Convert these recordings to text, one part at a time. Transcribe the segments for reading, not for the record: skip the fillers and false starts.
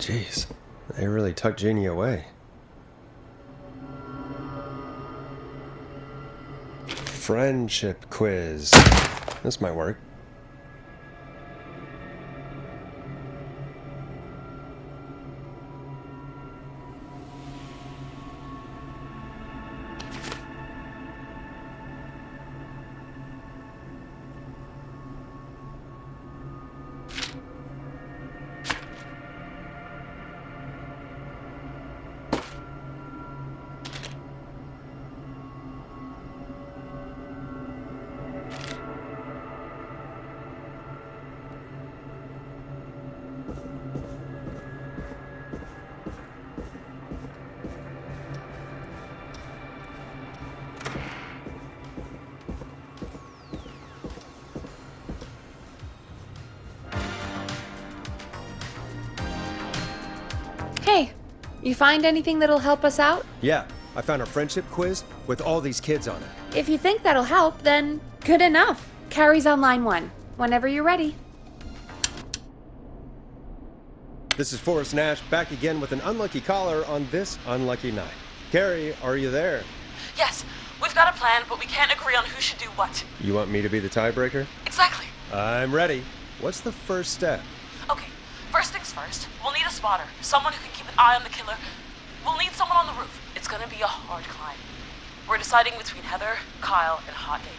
Jeez, they really tucked Jeannie away. Friendship quiz. This might work. Hey, you find anything that'll help us out? Yeah, I found a friendship quiz with all these kids on it. If you think that'll help, then good enough. Carrie's on line 1. Whenever you're ready. This is Forrest Nash, back again with an unlucky caller on this unlucky night. Carrie, are you there? Yes, we've got a plan, but we can't agree on who should do what. You want me to be the tiebreaker? Exactly. I'm ready. What's the first step? Okay, first things first, we'll need a spotter, someone who can keep an eye on the killer. We'll need someone on the roof. It's gonna be a hard climb. We're deciding between Heather, Kyle, and Hot David.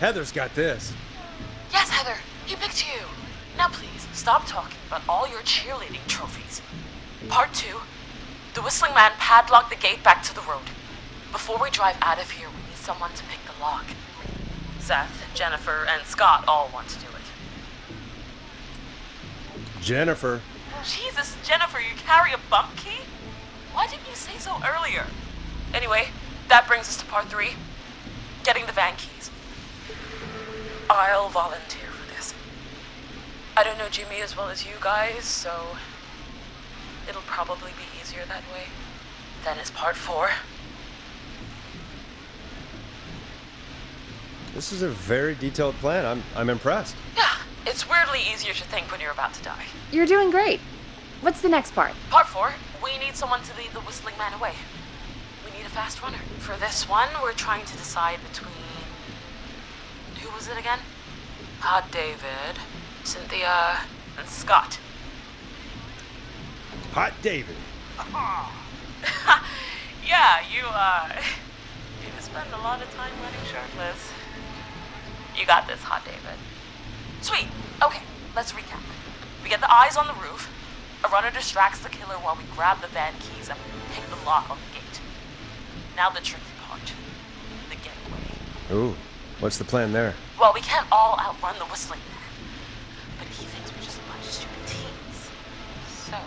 Heather's got this. Yes, Heather, he picked you. Now please, stop talking about all your cheerleading trophies. Part 2, the Whistling Man padlocked the gate back to the road. Before we drive out of here, we need someone to pick the lock. Seth, Jennifer, and Scott all want to do it. Jennifer. Jesus, Jennifer, you carry a bump key? Why didn't you say so earlier? Anyway, that brings us to part 3, getting the van keys. I'll volunteer for this. I don't know Jimmy as well as you guys, so it'll probably be easier that way. Then is part 4. This is a very detailed plan. I'm impressed. Yeah, it's weirdly easier to think when you're about to die. You're doing great. What's the next part? Part 4, we need someone to lead the Whistling Man away. We need a fast runner. For this one, we're trying to decide between... Who was it again? Hot David, Cynthia, and Scott. Hot David. Yeah, you spend a lot of time running shirtless. You got this, Hot David. Sweet. Okay, let's recap. We get the eyes on the roof. A runner distracts the killer while we grab the van keys and pick the lock on the gate. Now the tricky part. The getaway. Ooh, what's the plan there? Well, we can't all outrun the Whistling Man. But he thinks we're just a bunch of stupid teens. So,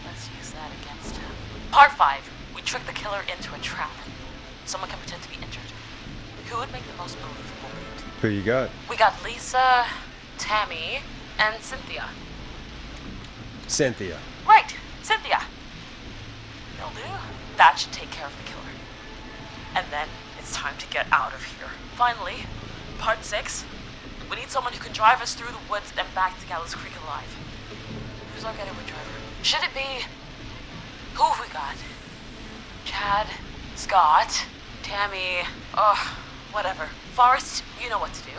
let's use that against him. Part 5. We trick the killer into a trap. Someone can pretend to be injured. Who would make the most believable lead? Who you got? We got Lisa, Tammy, and Cynthia. Cynthia. Right, Cynthia. Will do. That should take care of the killer. And then it's time to get out of here. Finally, part 6. We need someone who can drive us through the woods and back to Gallows Creek alive. Who's our getaway driver? Should it be... Who have we got? Chad, Scott, Tammy, whatever. Forrest, you know what to do.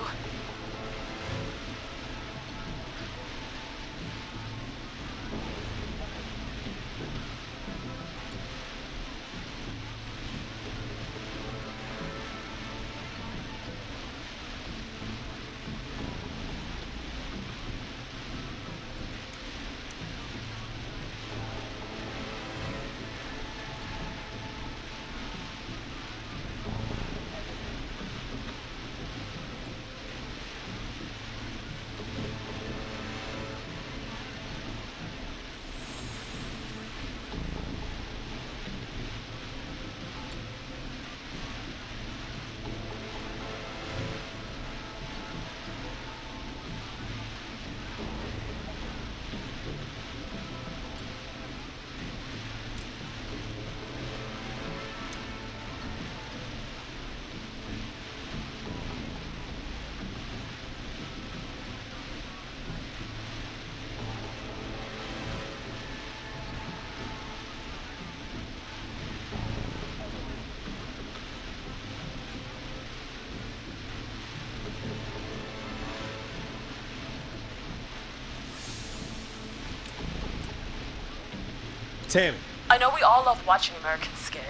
Tammy. I know we all love watching American Skid.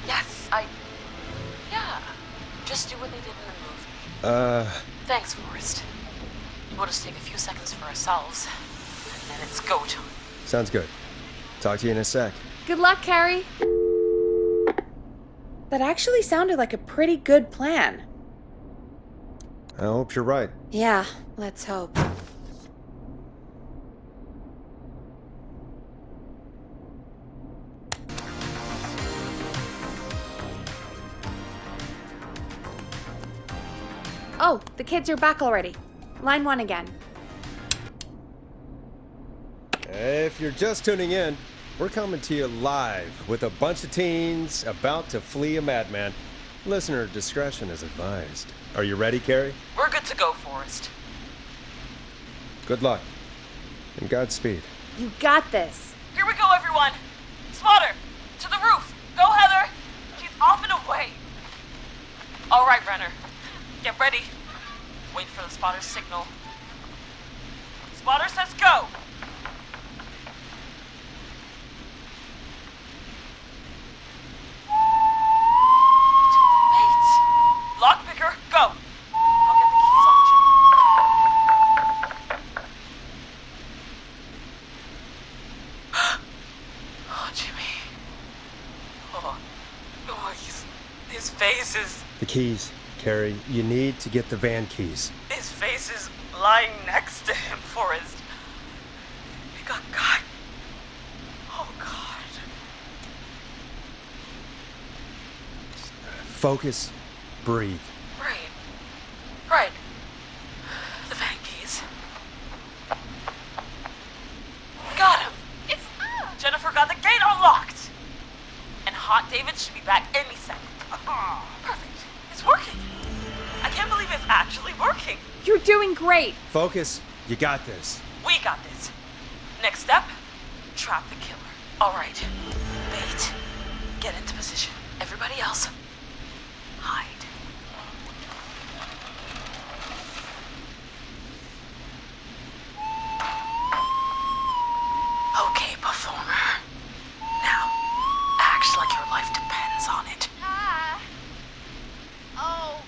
Yes, yeah. Just do what they did in the movie. Thanks, Forrest. We'll just take a few seconds for ourselves, and then it's go time. Sounds good. Talk to you in a sec. Good luck, Carrie. That actually sounded like a pretty good plan. I hope you're right. Yeah, let's hope. Oh, the kids are back already. Line 1 again. If you're just tuning in, we're coming to you live with a bunch of teens about to flee a madman. Listener discretion is advised. Are you ready, Carrie? We're good to go, Forrest. Good luck. And Godspeed. You got this. Here we go, everyone. Spotter, to the roof. Go, Heather. She's off and away. All right, Renner. Get ready. Wait for the spotter's signal. Spotter says go. Wait. Lockpicker, go. I'll get the keys off Jimmy. Oh, Jimmy. Oh, his face is... The keys, Carrie. You need to get the van keys. His face is lying next to him, Forrest. He got caught. Oh, God. Focus. Breathe. Right. The van keys. Got him. It's Jennifer got the gate unlocked. And Hot David should be back any second. Perfect. It's working. I can't believe it's actually working. You're doing great. Focus. You got this. We got this. Next step, trap the killer. All right. Bait. Get into position. Everybody else, hide. Okay, performer. Now, act like your life depends on it. Oh.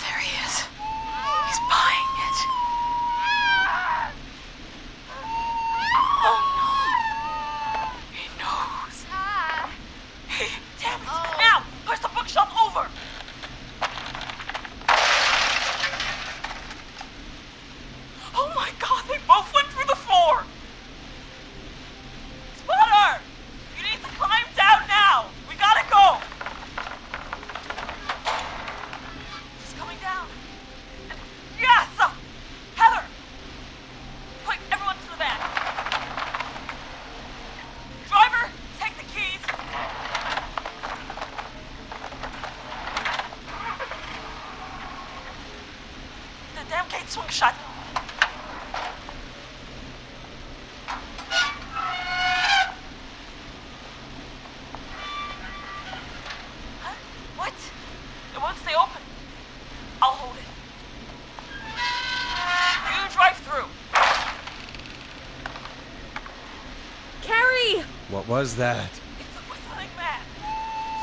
There he is. He's buying it. Oh no. He knows. Hey, damn it. Now, push the bookshelf over. Oh my God, they both went through the floor. Spotter! You need to climb down now. We gotta go. She's coming down. Yes! Heather! Quick, everyone to the van. Driver, take the keys. The damn gate swung shut. Huh? What? It won't stay open. I'll hold it. You drive through. Carrie! What was that? It's a whistling man.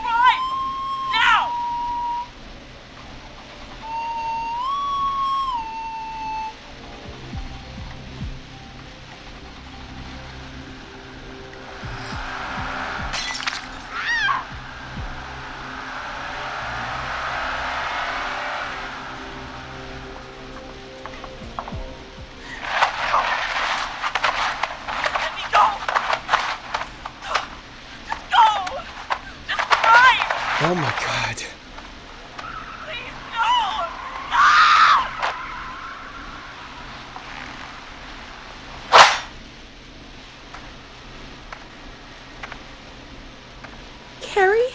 Drive! Now! Let me go! Just go! Just drive! Oh my God. Please, no! Ah! Carrie?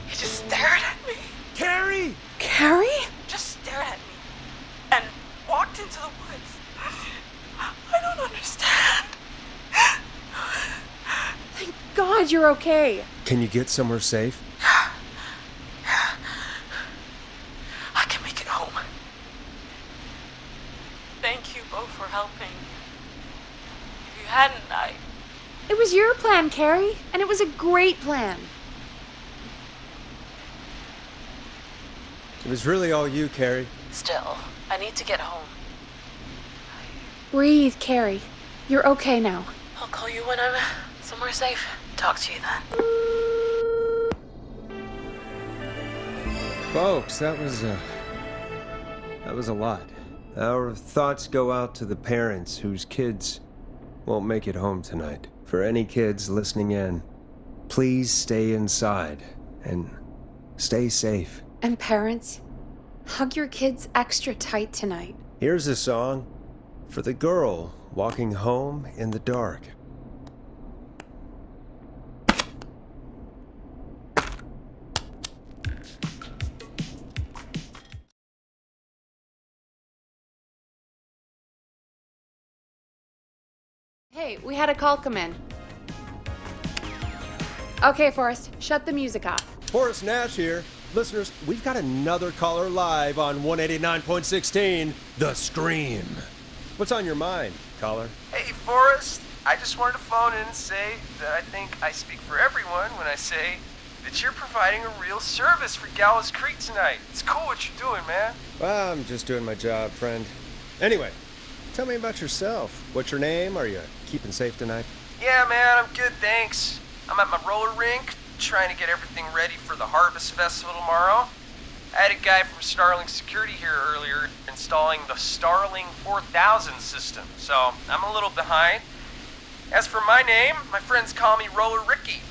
He just stared at me. Carrie! Carrie? Just stared at me. And walked into the woods. I don't understand. Thank God you're okay. Can you get somewhere safe? I can make it home. Thank you both. It was your plan, Carrie, and it was a great plan. It was really all you, Carrie. Still, I need to get home. Breathe, Carrie. You're okay now. I'll call you when I'm somewhere safe. Talk to you then. Folks, that was a lot. Our thoughts go out to the parents whose kids won't make it home tonight. For any kids listening in, please stay inside and stay safe. And parents, hug your kids extra tight tonight. Here's a song for the girl walking home in the dark. Hey, we had a call come in. Okay, Forrest, shut the music off. Forrest Nash here. Listeners, we've got another caller live on 189.16, The Scream. What's on your mind, caller? Hey, Forrest. I just wanted to phone in and say that I think I speak for everyone when I say that you're providing a real service for Gallows Creek tonight. It's cool what you're doing, man. Well, I'm just doing my job, friend. Anyway, tell me about yourself. What's your name? Are you keeping safe tonight? Yeah, man, I'm good, thanks. I'm at my roller rink, trying to get everything ready for the Harvest Festival tomorrow. I had a guy from Starling Security here earlier installing the Starling 4000 system, so I'm a little behind. As for my name, my friends call me Roller Ricky,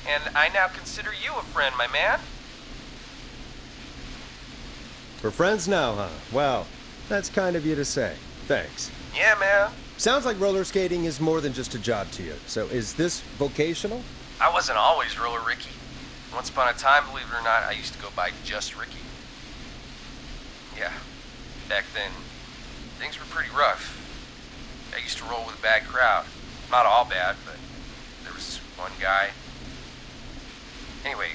and I now consider you a friend, my man. We're friends now, huh? Well, that's kind of you to say. Thanks. Yeah, man. Sounds like roller skating is more than just a job to you. So is this vocational? I wasn't always Roller Ricky. Once upon a time, believe it or not, I used to go by just Ricky. Yeah, back then, things were pretty rough. I used to roll with a bad crowd. Not all bad, but there was this one guy. Anyway,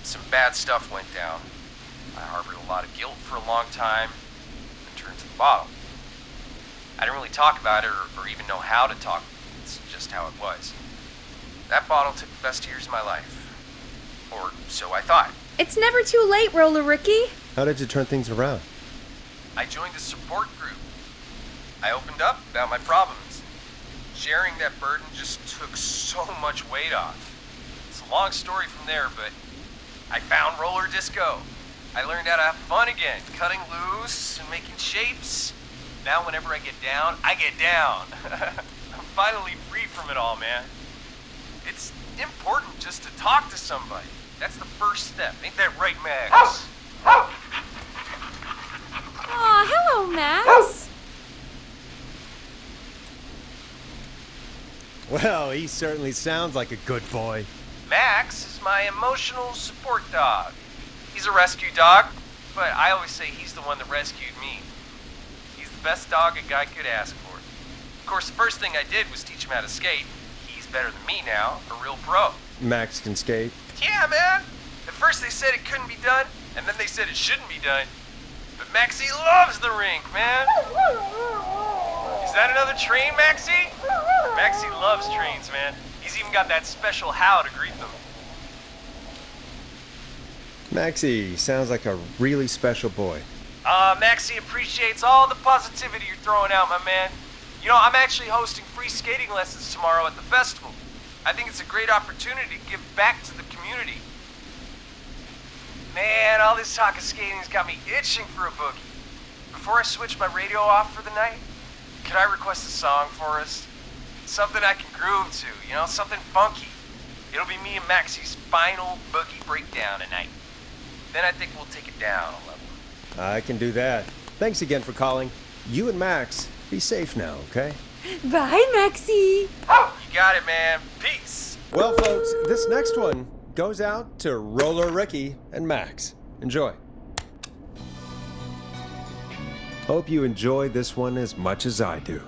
some bad stuff went down. I harbored a lot of guilt for a long time and turned to the bottle. I didn't really talk about it or even know how to talk. It's just how it was. That bottle took the best years of my life. Or so I thought. It's never too late, Roller Ricky. How did you turn things around? I joined a support group. I opened up about my problems. Sharing that burden just took so much weight off. It's a long story from there, but I found roller disco. I learned how to have fun again, cutting loose and making shapes. Now whenever I get down, I get down. I'm finally free from it all, man. It's important just to talk to somebody. That's the first step. Ain't that right, Max? Aw, hello, Max. Well, he certainly sounds like a good boy. Max is my emotional support dog. He's a rescue dog, but I always say he's the one that rescued me. He's the best dog a guy could ask for. Of course, the first thing I did was teach him how to skate. He's better than me now, a real pro. Max can skate. Yeah, man. At first they said it couldn't be done, and then they said it shouldn't be done. But Maxie loves the rink, man. Is that another train, Maxie? Maxie loves trains, man. He's even got that special howl to greet them. Maxie sounds like a really special boy. Maxie appreciates all the positivity you're throwing out, my man. You know, I'm actually hosting free skating lessons tomorrow at the festival. I think it's a great opportunity to give back to the community. Man, all this talk of skating's got me itching for a boogie. Before I switch my radio off for the night, could I request a song for us? Something I can groove to, you know, something funky. It'll be me and Maxie's final boogie breakdown tonight. Then I think we'll take it down a level. I can do that. Thanks again for calling. You and Max, be safe now, okay? Bye, Maxie. You got it, man. Peace. Well, folks, this next one goes out to Roller Ricky and Max. Enjoy. Hope you enjoy this one as much as I do.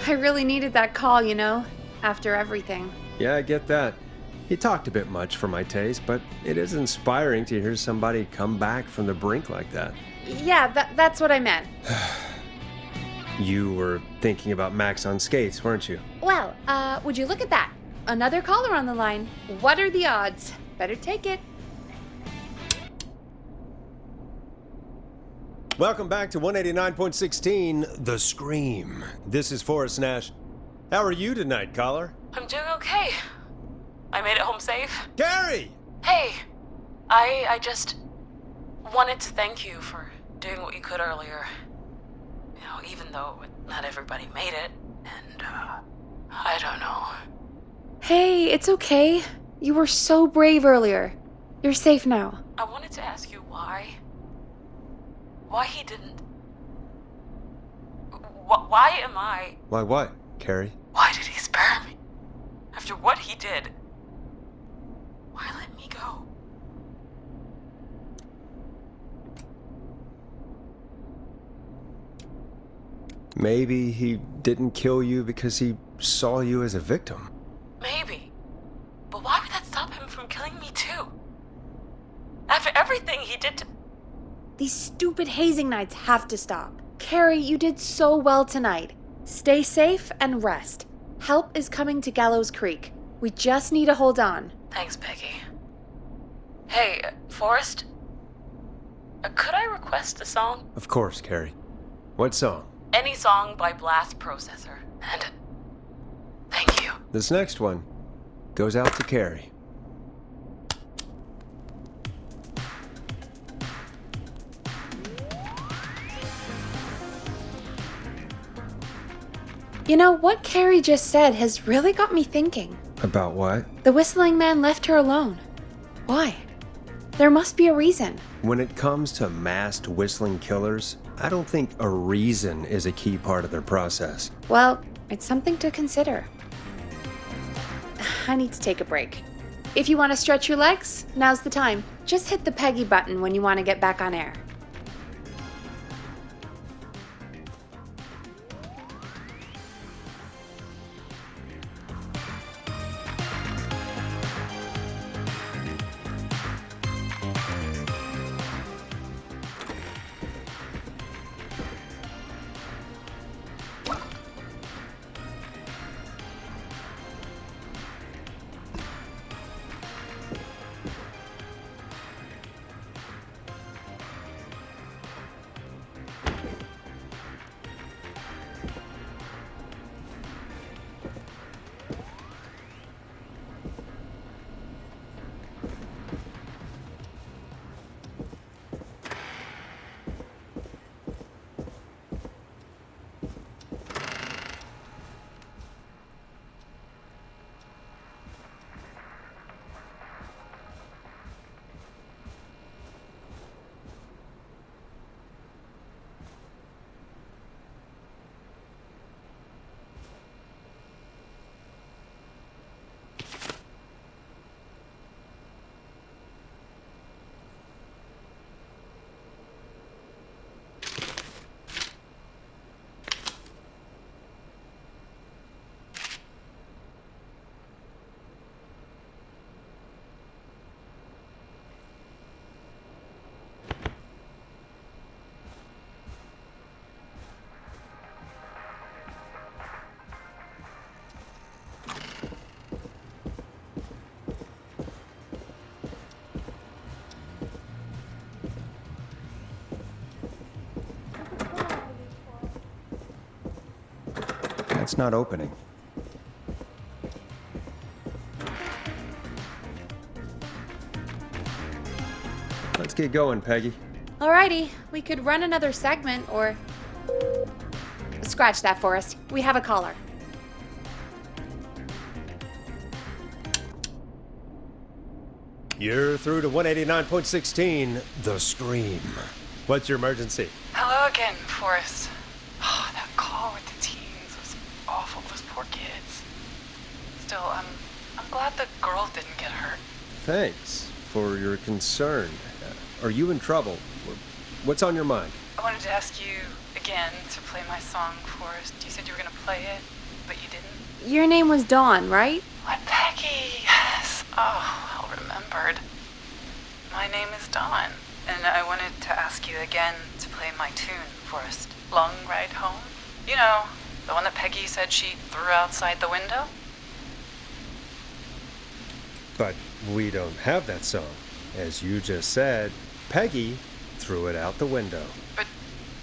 I really needed that call, you know, after everything. Yeah, I get that. He talked a bit much for my taste, but it is inspiring to hear somebody come back from the brink like that. Yeah, that's what I meant. You were thinking about Max on skates, weren't you? Well, would you look at that? Another caller on the line. What are the odds? Better take it. Welcome back to 189.16, The Scream. This is Forrest Nash. How are you tonight, caller? I'm doing okay. I made it home safe. Gary! Hey, I just wanted to thank you for doing what you could earlier. You know, even though not everybody made it, and, I don't know. Hey, it's okay. You were so brave earlier. You're safe now. I wanted to ask you why he didn't... Why am I... Why what, Carrie? Why did he spare me? After what he did, why let me go? Maybe he didn't kill you because he saw you as a victim. Maybe. But why would that stop him from killing me too? After everything he did to... These stupid hazing nights have to stop. Carrie, you did so well tonight. Stay safe and rest. Help is coming to Gallows Creek. We just need to hold on. Thanks, Peggy. Hey, Forrest? Could I request a song? Of course, Carrie. What song? Any song by Blast Processor. And thank you. This next one goes out to Carrie. You know, what Carrie just said has really got me thinking. About what? The whistling man left her alone. Why? There must be a reason. When it comes to masked whistling killers, I don't think a reason is a key part of their process. Well, it's something to consider. I need to take a break. If you want to stretch your legs, now's the time. Just hit the Peggy button when you want to get back on air. It's not opening. Let's get going, Peggy. Alrighty, we could run another segment or... Scratch that, Forrest. We have a caller. You're through to 189.16, The Scream. What's your emergency? Hello again, Forrest. Oh, that call with the teens was awful, those poor kids. Still, I'm glad the girl didn't get hurt. Thanks for your concern. Are you in trouble? What's on your mind? I wanted to ask you again to play my song, Forrest. You said you were going to play it, but you didn't. Your name was Dawn, right? What, Peggy? Yes. Oh, well remembered. My name is Dawn, and I wanted to ask you again to play my tune, Forrest. Long Ride Home? You know, the one that Peggy said she threw outside the window? But we don't have that song. As you just said, Peggy threw it out the window. But,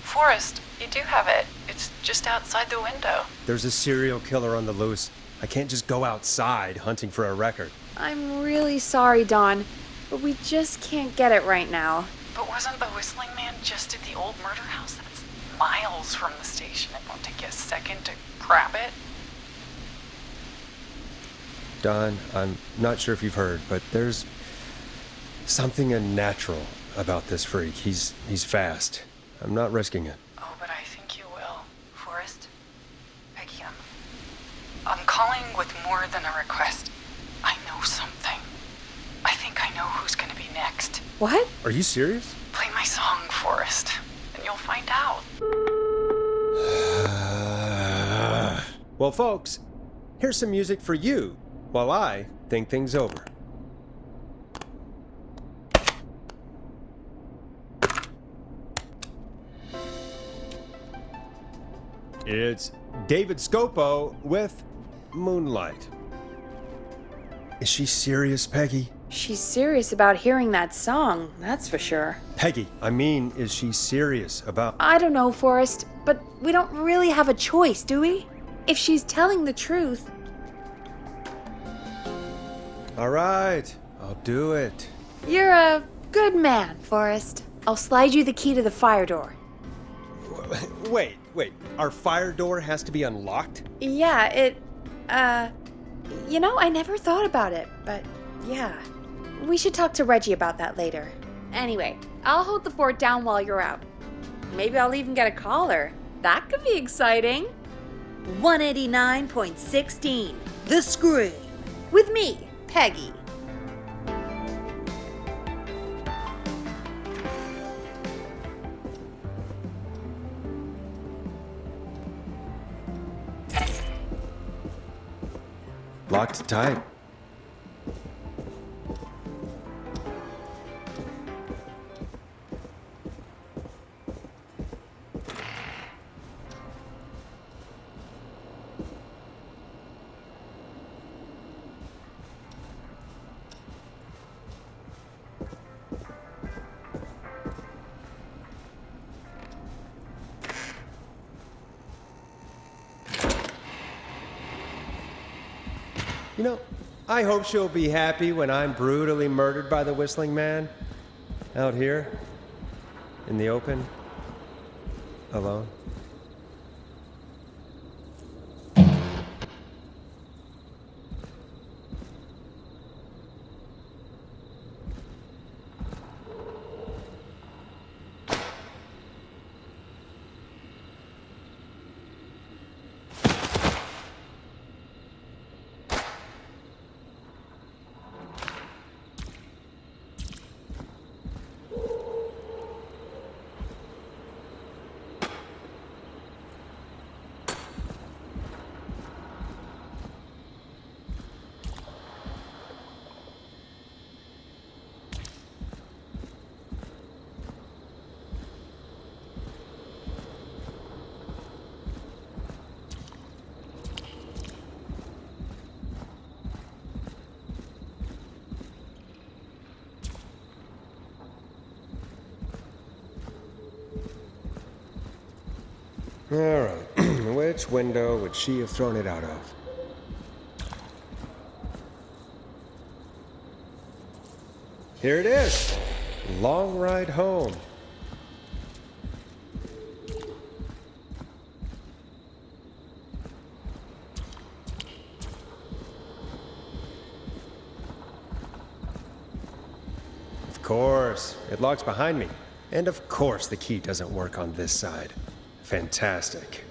Forrest, you do have it. It's just outside the window. There's a serial killer on the loose. I can't just go outside hunting for a record. I'm really sorry, Dawn, but we just can't get it right now. But wasn't the Whistling Man just at the old murder house? That's miles from the station. It won't take you a second to grab it. Don, I'm not sure if you've heard, but there's something unnatural about this freak. He's fast. I'm not risking it. Oh, but I think you will, Forrest. Peggy, I'm calling with more than a request. I know something. I think I know who's gonna be next. What? Are you serious? Play my song, Forrest, and you'll find out. Well, folks, here's some music for you while I think things over. It's David Scopo with Moonlight. Is she serious, Peggy? She's serious about hearing that song, that's for sure. Peggy, I mean, is she serious about... I don't know, Forrest, but we don't really have a choice, do we? If she's telling the truth... All right, I'll do it. You're a good man, Forrest. I'll slide you the key to the fire door. Wait. Our fire door has to be unlocked? Yeah, You know, I never thought about it, but yeah. We should talk to Reggie about that later. Anyway, I'll hold the fort down while you're out. Maybe I'll even get a caller. That could be exciting. 189.16, The Scream. With me, Peggy. Locked tight. You know, I hope she'll be happy when I'm brutally murdered by the Whistling Man. Out here, in the open, alone. All right, which window would she have thrown it out of? Here it is. Long ride home. Of course, it locks behind me. And of course the key doesn't work on this side. Fantastic.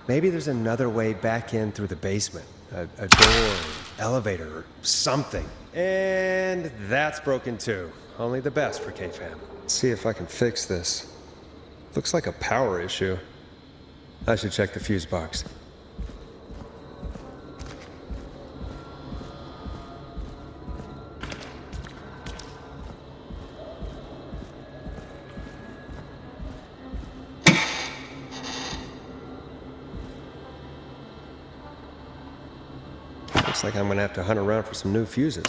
Maybe there's another way back in through the basement. A door, elevator, or something. And that's broken too. Only the best for K-Fam. Let's see if I can fix this. Looks like a power issue. I should check the fuse box. Looks like I'm gonna have to hunt around for some new fuses.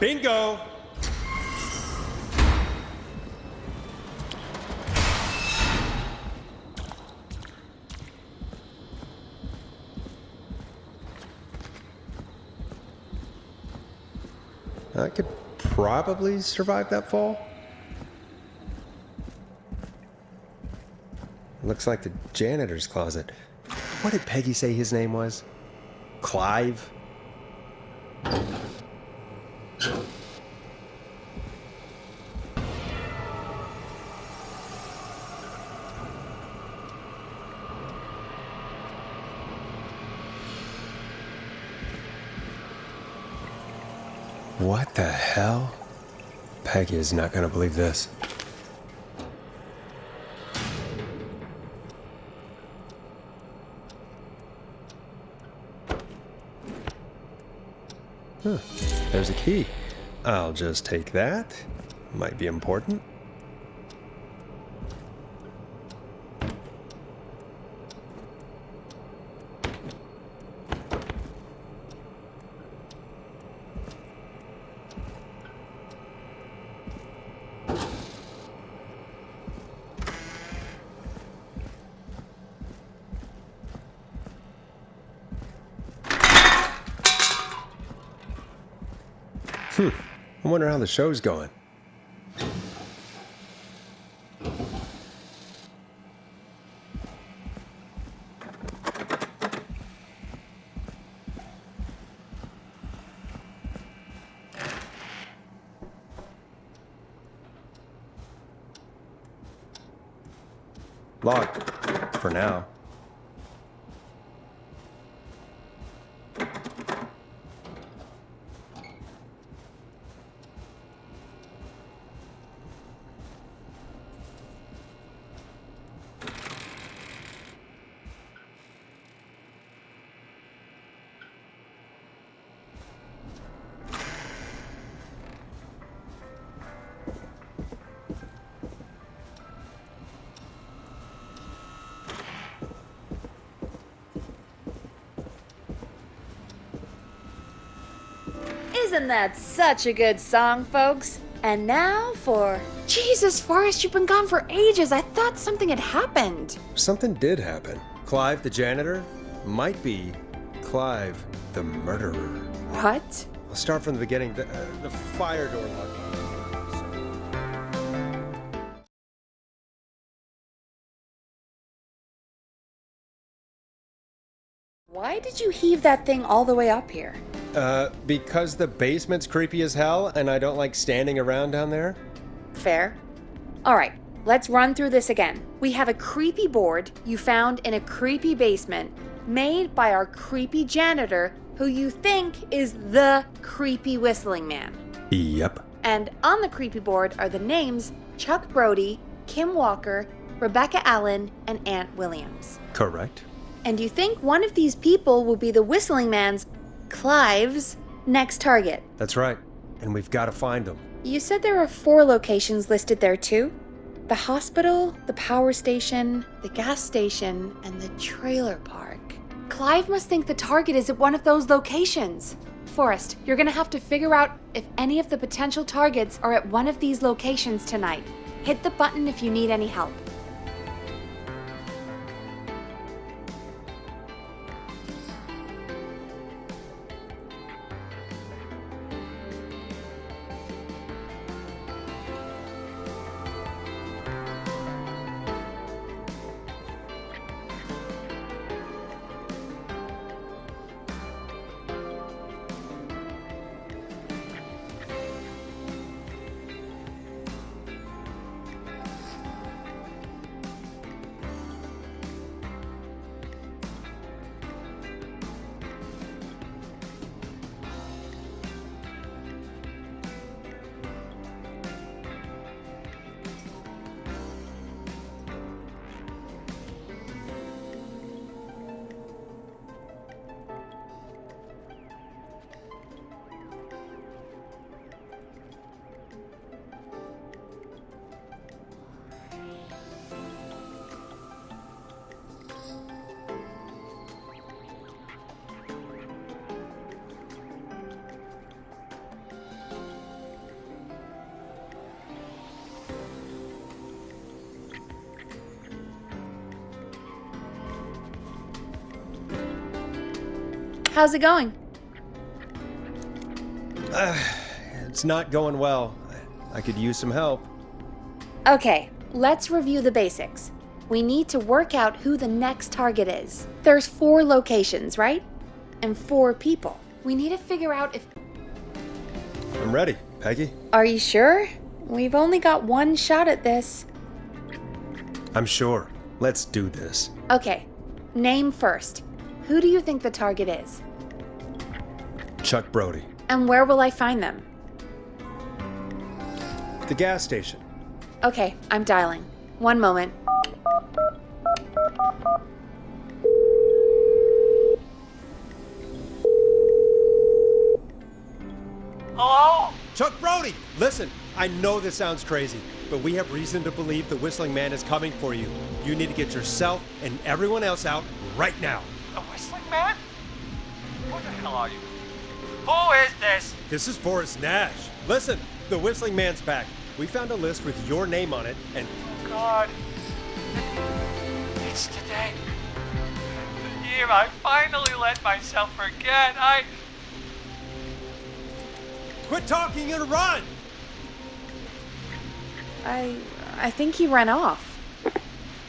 Bingo! I could probably survive that fall. Looks like the janitor's closet. What did Peggy say his name was? Clive? What the hell? Peggy is not gonna believe this. Huh. There's a key. I'll just take that. Might be important. I wonder how the show's going. Locked. For now. Isn't that such a good song, folks? And now for... Jesus, Forrest, you've been gone for ages. I thought something had happened. Something did happen. Clive, the janitor, might be Clive, the murderer. What? I'll start from the beginning. The fire door locked. Why did you heave that thing all the way up here? Because the basement's creepy as hell and I don't like standing around down there? Fair. All right, let's run through this again. We have a creepy board you found in a creepy basement made by our creepy janitor who you think is the creepy whistling man. Yep. And on the creepy board are the names Chuck Brody, Kim Walker, Rebecca Allen, and Aunt Williams. Correct. And you think one of these people will be the whistling man's, Clive's, next target. That's right. And we've got to find them. You said there are 4 locations listed there too? The hospital, the power station, the gas station, and the trailer park. Clive must think the target is at one of those locations. Forrest, you're gonna have to figure out if any of the potential targets are at one of these locations tonight. Hit the button if you need any help. How's it going? It's not going well. I could use some help. Okay, let's review the basics. We need to work out who the next target is. There's 4 locations, right? And 4 people. We need to figure out if... I'm ready, Peggy. Are you sure? We've only got one shot at this. I'm sure. Let's do this. Okay, name first. Who do you think the target is? Chuck Brody. And where will I find them? The gas station. Okay, I'm dialing. One moment. Hello? Chuck Brody! Listen, I know this sounds crazy, but we have reason to believe the Whistling Man is coming for you. You need to get yourself and everyone else out right now. A whistling man? Who the hell are you? Who is this? This is Forrest Nash. Listen, the Whistling Man's back. We found a list with your name on it, and... Oh, God. It's today. The year I finally let myself forget. Quit talking and run! I think he ran off.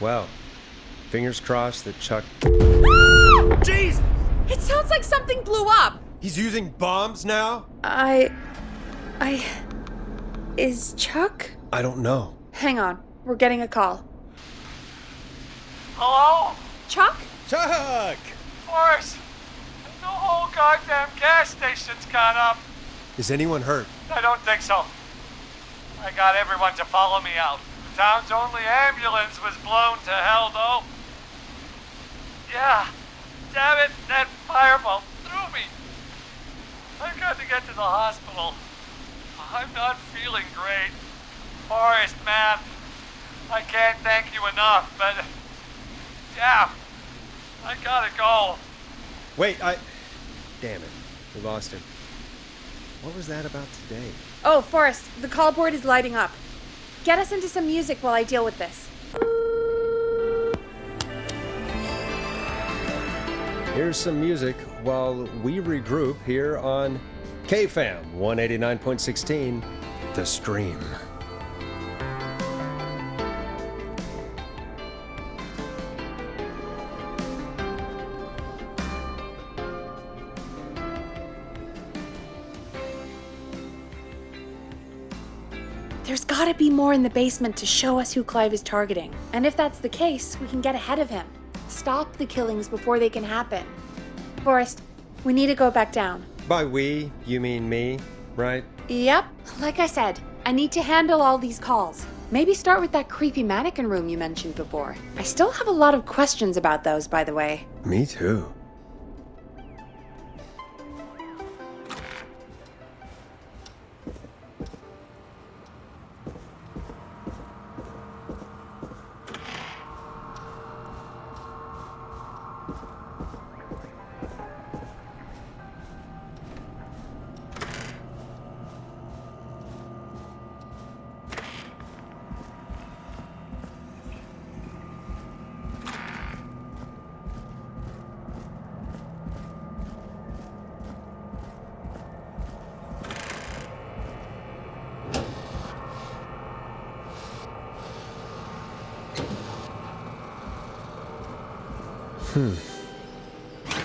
Well, fingers crossed that Chuck... Jeez! It sounds like something blew up! He's using bombs now? Is Chuck? I don't know. Hang on, we're getting a call. Hello? Chuck? Chuck! Forrest, the whole goddamn gas station's gone up. Is anyone hurt? I don't think so. I got everyone to follow me out. The town's only ambulance was blown to hell, though. Yeah, damn it, that fireball threw me. I've got to get to the hospital. I'm not feeling great. Forrest, man, I can't thank you enough, but yeah, I gotta go. Wait, Damn it. We lost him. What was that about today? Oh, Forrest, the call board is lighting up. Get us into some music while I deal with this. Here's some music while we regroup here on KFAM 189.16, The Stream. There's gotta be more in the basement to show us who Clive is targeting. And if that's the case, we can get ahead of him. Stop the killings before they can happen. Forrest, we need to go back down. By we, you mean me, right? Yep, like I said, I need to handle all these calls. Maybe start with that creepy mannequin room you mentioned before. I still have a lot of questions about those, by the way. Me too.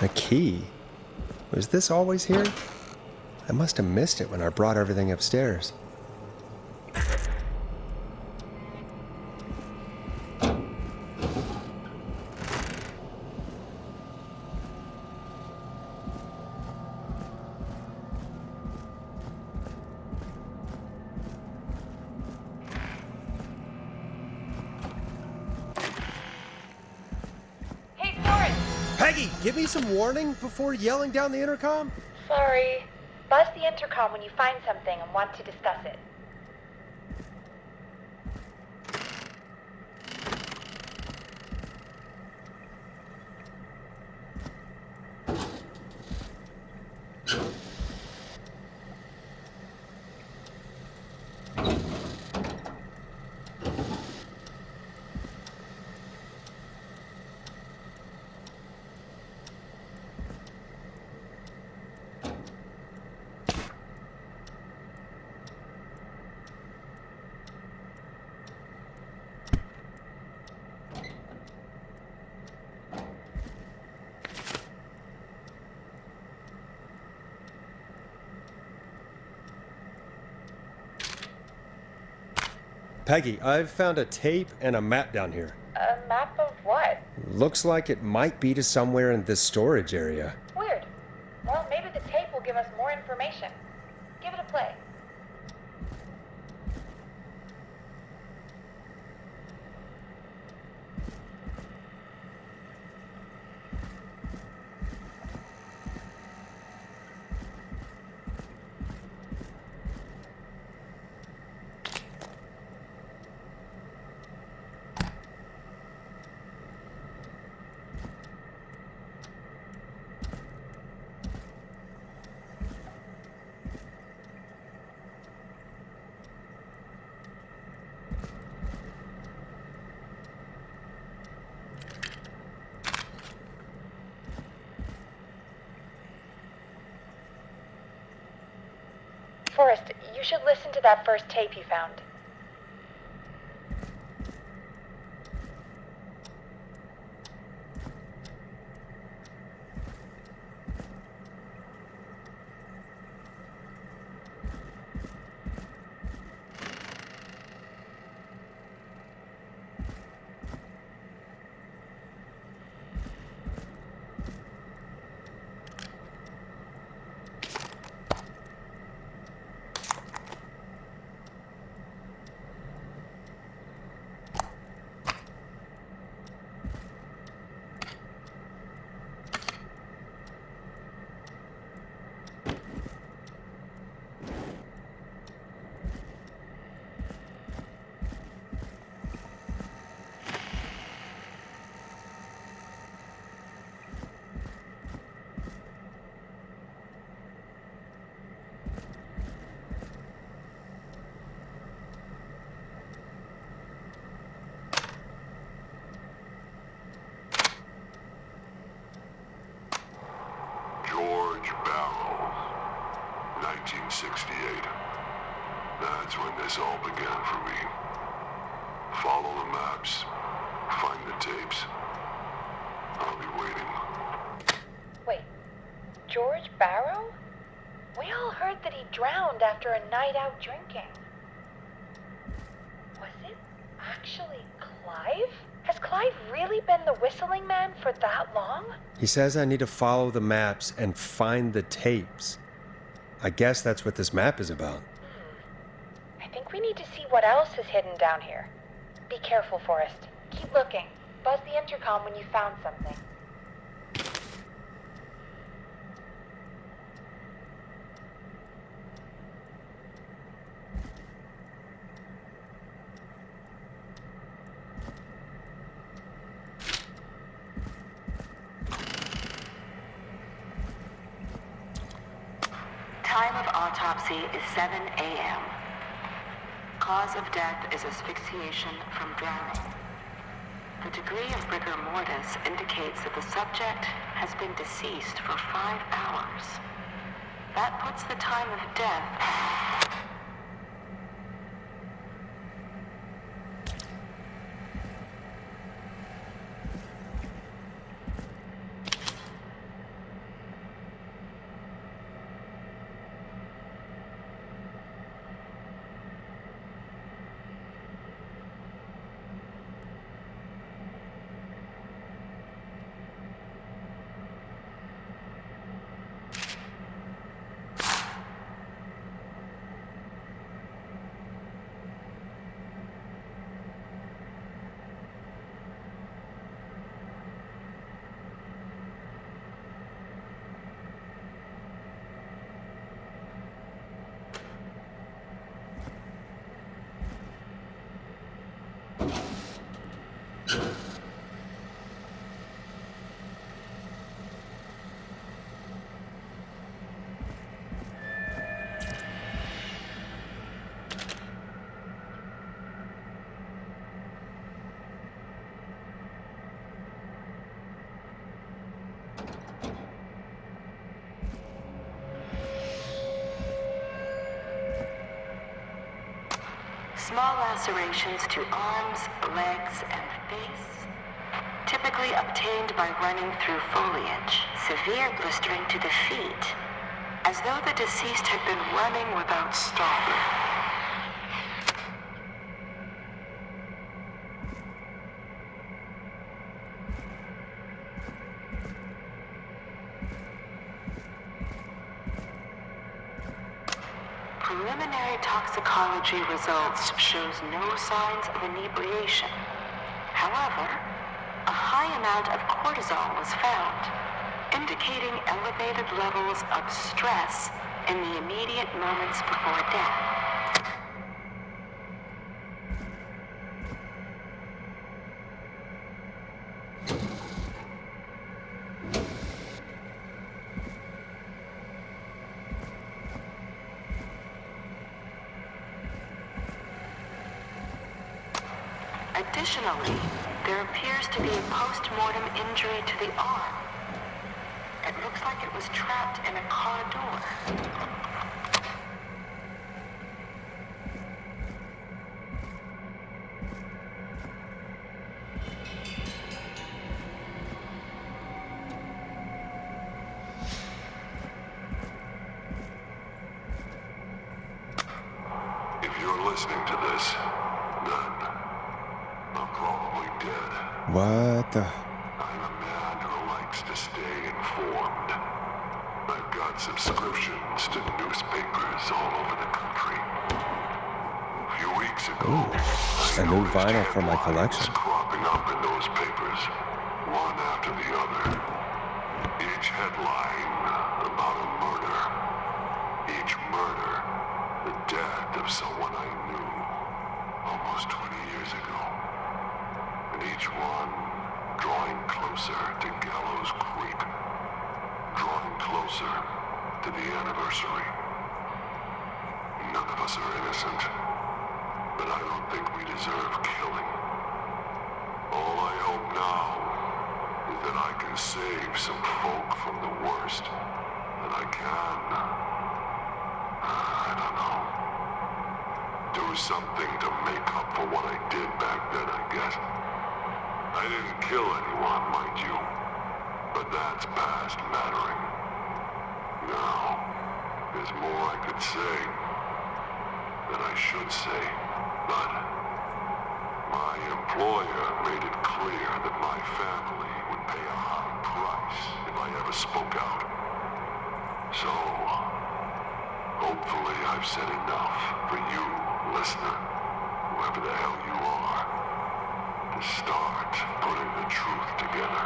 A key? Was this always here? I must have missed it when I brought everything upstairs. Peggy, give me some warning before yelling down the intercom. Sorry. Buzz the intercom when you find something and want to discuss it. Peggy, I've found a tape and a map down here. A map of what? Looks like it might be to somewhere in this storage area. Weird. Well, maybe the tape will give us more information. Give it a play. Forrest, you should listen to that first tape you found. 68. That's when this all began for me. Follow the maps. Find the tapes. I'll be waiting. Wait, George Barrow? We all heard that he drowned after a night out drinking. Was it actually Clive? Has Clive really been the whistling man for that long? He says I need to follow the maps and find the tapes. I guess that's what this map is about. I think we need to see what else is hidden down here. Be careful, Forrest. Keep looking. Buzz the intercom when you found something. Time of autopsy is 7 a.m. Cause of death is asphyxiation from drowning. The degree of rigor mortis indicates that the subject has been deceased for 5 hours. That puts the time of death... Small lacerations to arms, legs, and face, typically obtained by running through foliage. Severe blistering to the feet, as though the deceased had been running without stopping. Preliminary toxicology results shows no signs of inebriation. However, a high amount of cortisol was found, indicating elevated levels of stress in the immediate moments before death. Additionally, there appears to be a post-mortem injury to the arm. It looks like it was trapped in a car door. If you're listening to this, then I'm probably dead. What the? I'm a man who likes to stay informed. I've got subscriptions to newspapers all over the country. A few weeks ago, a new vinyl for my collection. Cropping up in those papers, one after the other. Each headline about a murder. Each murder, the death of someone I knew almost 20 years ago. And each one drawing closer to Gallows Creek. Drawing closer to the anniversary. None of us are innocent, but I don't think we deserve killing. All I hope now is that I can save some folk from the worst that I can. was something to make up for what I did back then, I guess. I didn't kill anyone, mind you, but that's past mattering. Now, there's more I could say, that I should say, but my employer made it clear that my family would pay a high price if I ever spoke out. So, hopefully I've said enough for you, listener, whoever the hell you are, to start putting the truth together.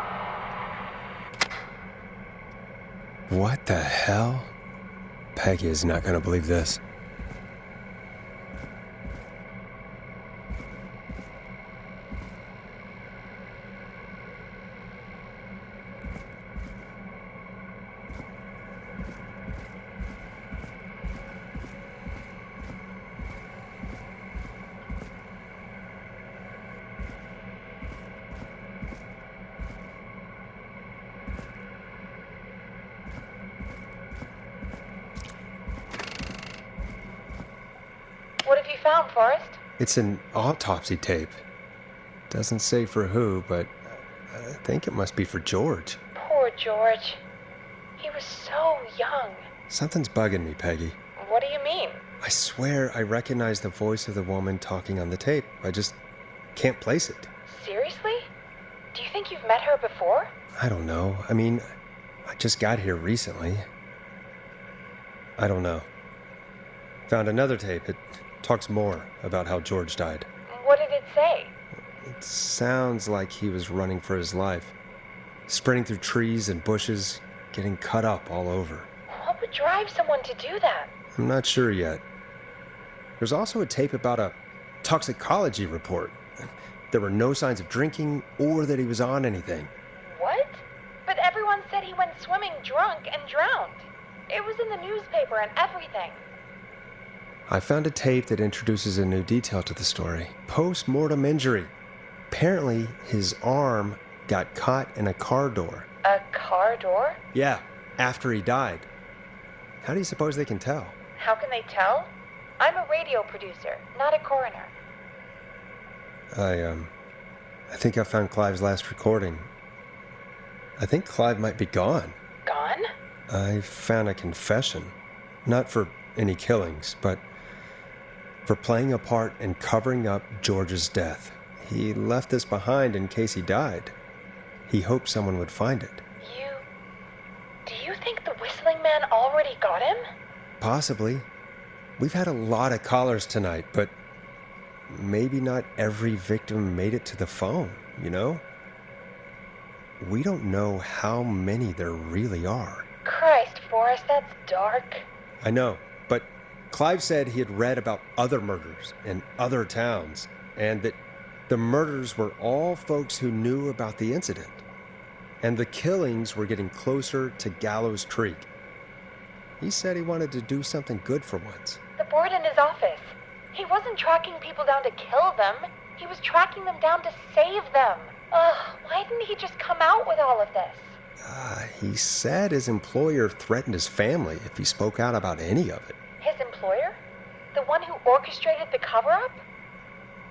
What the hell? Peggy is not gonna believe this. What have you found, Forrest? It's an autopsy tape. Doesn't say for who, but I think it must be for George. Poor George. He was so young. Something's bugging me, Peggy. What do you mean? I swear I recognize the voice of the woman talking on the tape. I just can't place it. Seriously? Do you think you've met her before? I don't know. I mean, I just got here recently. I don't know. Found another tape. It talks more about how George died. What did it say? It sounds like he was running for his life. Sprinting through trees and bushes, getting cut up all over. What would drive someone to do that? I'm not sure yet. There's also a tape about a toxicology report. There were no signs of drinking or that he was on anything. What? But everyone said he went swimming drunk and drowned. It was in the newspaper and everything. I found a tape that introduces a new detail to the story. Post-mortem injury. Apparently, his arm got caught in a car door. A car door? Yeah, after he died. How do you suppose they can tell? How can they tell? I'm a radio producer, not a coroner. I think I found Clive's last recording. I think Clive might be gone. Gone? I found a confession. Not for any killings, but for playing a part in covering up George's death. He left this behind in case he died. He hoped someone would find it. Do you think the whistling man already got him? Possibly. We've had a lot of callers tonight, but maybe not every victim made it to the phone, you know? We don't know how many there really are. Christ, Forrest, that's dark. I know, but Clive said he had read about other murders in other towns, and that the murders were all folks who knew about the incident. And the killings were getting closer to Gallows Creek. He said he wanted to do something good for once. The board in his office. He wasn't tracking people down to kill them. He was tracking them down to save them. Ugh, why didn't he just come out with all of this? He said his employer threatened his family if he spoke out about any of it. His employer? The one who orchestrated the cover-up?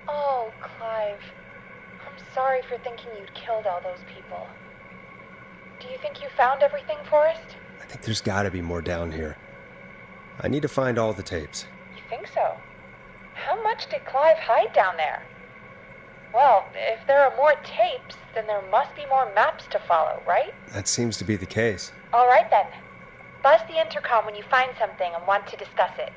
Oh, Clive. I'm sorry for thinking you'd killed all those people. Do you think you found everything, Forrest? I think there's gotta be more down here. I need to find all the tapes. You think so? How much did Clive hide down there? Well, if there are more tapes, then there must be more maps to follow, right? That seems to be the case. All right, then. Buzz the intercom when you find something and want to discuss it.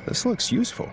This looks useful.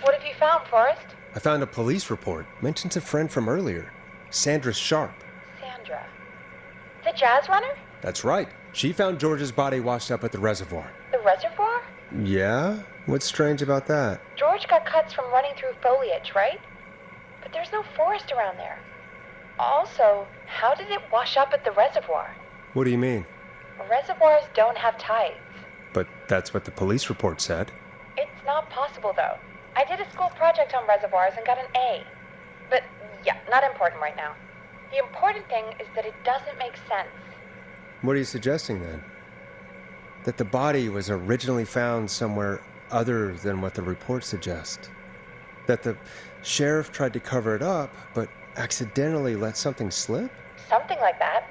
What have you found, Forrest? I found a police report. Mentions a friend from earlier. Sandra Sharp. Sandra. The jazz runner? That's right. She found George's body washed up at the reservoir. The reservoir? Yeah? What's strange about that? George got cuts from running through foliage, right? But there's no forest around there. Also, how did it wash up at the reservoir? What do you mean? Reservoirs don't have tides. But that's what the police report said. It's not possible, though. I did a school project on reservoirs and got an A. But, yeah, not important right now. The important thing is that it doesn't make sense. What are you suggesting then? That the body was originally found somewhere other than what the report suggests? That the sheriff tried to cover it up, but accidentally let something slip? Something like that.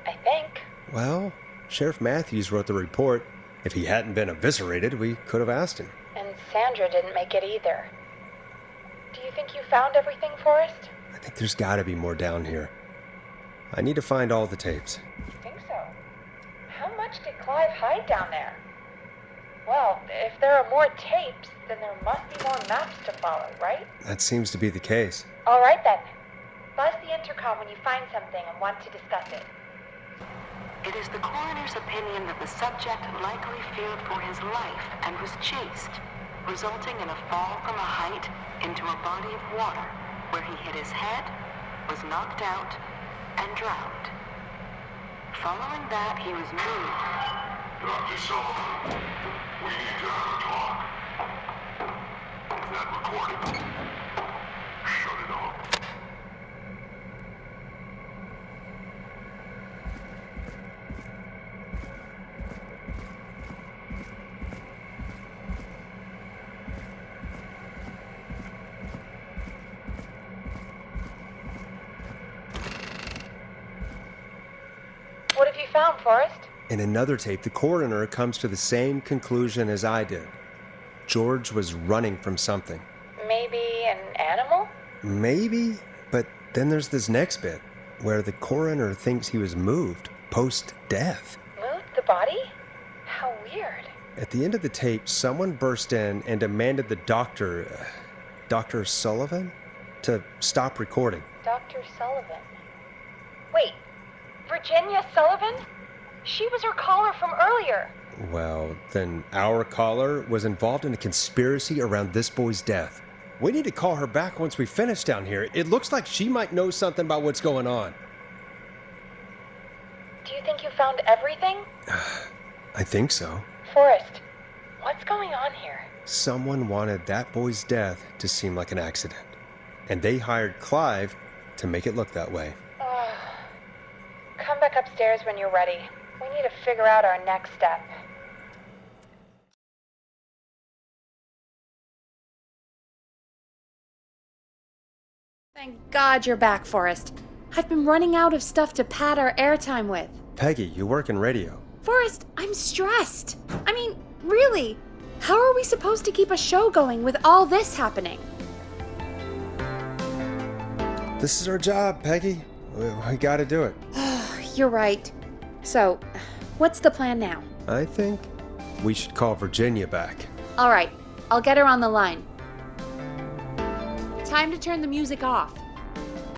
I think. Well, Sheriff Matthews wrote the report. If he hadn't been eviscerated, we could have asked him. And Sandra didn't make it either. Do you think you found everything, Forrest? I think there's gotta be more down here. I need to find all the tapes. You think so? How much did Clive hide down there? Well, if there are more tapes, then there must be more maps to follow, right? That seems to be the case. All right, then. Buzz the intercom when you find something and want to discuss it. It is the coroner's opinion that the subject likely feared for his life and was chased, resulting in a fall from a height into a body of water where he hit his head, was knocked out, and drowned. Following that, he was moved. Dr. Sullivan, we need to have a talk. That recording. Shut it off. What have you found, Forrest? In another tape, the coroner comes to the same conclusion as I did. George was running from something. Maybe an animal? Maybe, but then there's this next bit, where the coroner thinks he was moved post-death. Moved the body? How weird. At the end of the tape, someone burst in and demanded the doctor, Dr. Sullivan, to stop recording. Dr. Sullivan. Wait, Virginia Sullivan? She was her caller from earlier. Well, then our caller was involved in a conspiracy around this boy's death. We need to call her back once we finish down here. It looks like she might know something about what's going on. Do you think you found everything? I think so. Forrest, what's going on here? Someone wanted that boy's death to seem like an accident. And they hired Clive to make it look that way. Come back upstairs when you're ready. We need to figure out our next step. Thank God you're back, Forrest. I've been running out of stuff to pad our airtime with. Peggy, you work in radio. Forrest, I'm stressed. I mean, really, how are we supposed to keep a show going with all this happening? This is our job, Peggy. We gotta do it. You're right. So, What's the plan now? I think we should call Virginia back. All right, I'll get her on the line. Time to turn the music off.